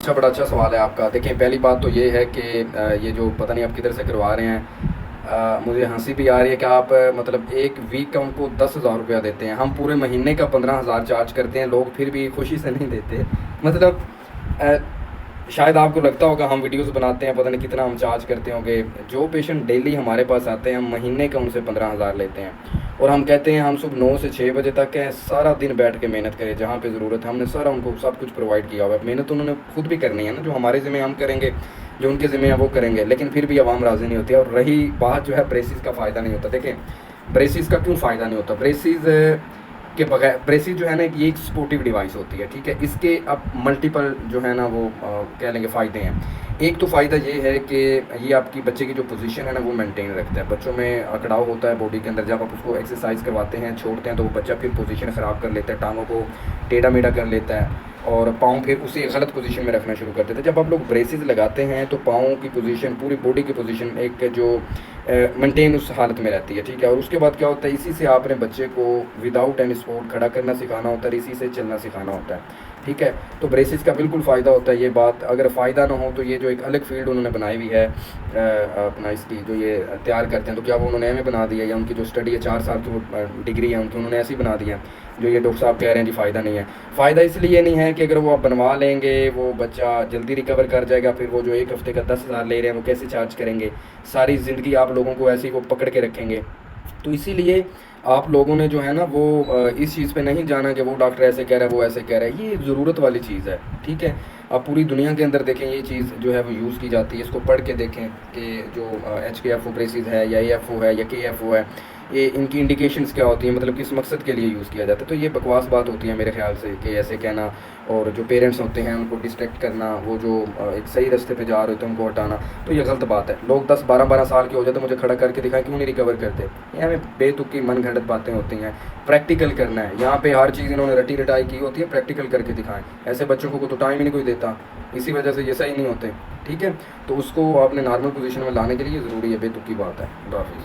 अच्छा, बड़ा अच्छा सवाल है आपका। देखें, पहली बात तो ये है कि ये जो पता नहीं आप किधर से करवा रहे हैं, मुझे हंसी भी आ रही है कि आप मतलब एक वीक का उनको 10,000 रुपया देते हैं। हम पूरे महीने का 15,000 चार्ज करते हैं, लोग फिर भी खुशी से नहीं देते। मतलब अ, शायद आपको लगता होगा हम वीडियोस बनाते हैं, पता नहीं कितना हम चार्ज करते होंगे। जो पेशेंट डेली हमारे पास आते हैं, हम महीने का उनसे 15,000 लेते हैं और हम कहते हैं हम सुबह 9 से 6 बजे तक है, सारा दिन बैठ के मेहनत करें, जहाँ पे ज़रूरत है हमने सारा उनको सब कुछ प्रोवाइड किया हुआ है। मेहनत उन्होंने खुद भी करनी है ना, जो हमारे ज़िम्मे हम करेंगे, जो उनके ज़िम्मे है वो करेंगे, लेकिन फिर भी आवाम राज़ी नहीं होती है। और रही बात जो है ब्रेसिस का फ़ायदा नहीं होता, देखें ब्रेसिस का क्यों फ़ायदा नहीं होता। ब्रेसिस के बगैर, ब्रेसिस जो है ना ये एक सपोर्टिव डिवाइस होती है, ठीक है। इसके अब मल्टीपल जो है ना वो कह लेंगे फ़ायदे हैं। एक तो फ़ायदा ये है कि ये आपकी बच्चे की जो पोजीशन है ना वो मेंटेन रखता है। बच्चों में अकड़ाव होता है बॉडी के अंदर, जब आप उसको एक्सरसाइज करवाते हैं छोड़ते हैं तो वो बच्चा फिर पोजीशन ख़राब कर लेता है, टांगों को टेढ़ा मेढ़ा कर लेता है और पाँव फिर उसी गलत पोजीशन में रखना शुरू कर देते हैं। जब आप लोग ब्रेसेस लगाते हैं तो पाँव की पोजीशन, पूरी बॉडी की पोजीशन एक जो मेंटेन उस हालत में रहती है, ठीक है। और उसके बाद क्या होता है, इसी से आपने बच्चे को विदाउट एनी सपोर्ट खड़ा करना सिखाना होता है, इसी से चलना सिखाना होता है, ठीक है। तो ब्रेसिस का बिल्कुल फ़ायदा होता है। ये बात अगर फ़ायदा ना हो तो ये जो एक अलग फील्ड उन्होंने बनाई हुई है अपना इसकी जो ये तैयार करते हैं, तो क्या वो उन्होंने एमए बना दिया या उनकी जो स्टडी है 4 साल की वो डिग्री है उनकी, उन्होंने ऐसी बना दी है जो ये डॉक्टर साहब कह रहे हैं जी फ़ायदा नहीं है। फ़ायदा इसलिए नहीं है कि अगर वो आप बनवा लेंगे वो बच्चा जल्दी रिकवर कर जाएगा, फिर वो जो एक हफ़्ते का 10,000 ले रहे हैं वो कैसे चार्ज करेंगे, सारी ज़िंदगी आप लोगों को ऐसे ही वो पकड़ के रखेंगे। तो इसीलिए आप लोगों ने जो है ना वो इस चीज़ पे नहीं जाना कि वो डॉक्टर ऐसे कह रहा है वो ऐसे कह रहा है। ये ज़रूरत वाली चीज़ है, ठीक है। आप पूरी दुनिया के अंदर देखें ये चीज़ जो है वो यूज़ की जाती है। इसको पढ़ के देखें कि जो HKFO ब्रेसिस है या AFO है या KFO है, ये इनकी इंडिकेशंस क्या होती हैं, मतलब किस मकसद के लिए यूज़ किया जाता है। तो ये बकवास बात होती है मेरे ख़्याल से कि ऐसे कहना, और जो पेरेंट्स होते हैं उनको डिस्ट्रैक्ट करना, वो जो एक सही रास्ते पे जा रहे होते हैं उनको हटाना, तो ये गलत बात है। लोग 10-12 साल के हो जाते, मुझे खड़ा करके दिखाएं, क्यों नहीं रिकवर करते। ये हमें बेतुकी मन घड़त बातें होती हैं। प्रैक्टिकल करना है, यहाँ पे हर चीज़ इन्होंने रटी रटाई की होती है, प्रैक्टिकल करके दिखाएं। ऐसे बच्चों को तो टाइम ही नहीं कोई देता, इसी वजह से ये सही नहीं होते, ठीक है। तो उसको आपने नॉर्मल पोजीशन में लाने के लिए ज़रूरी है, बेतुकी बात है। खुदा हाफिज़।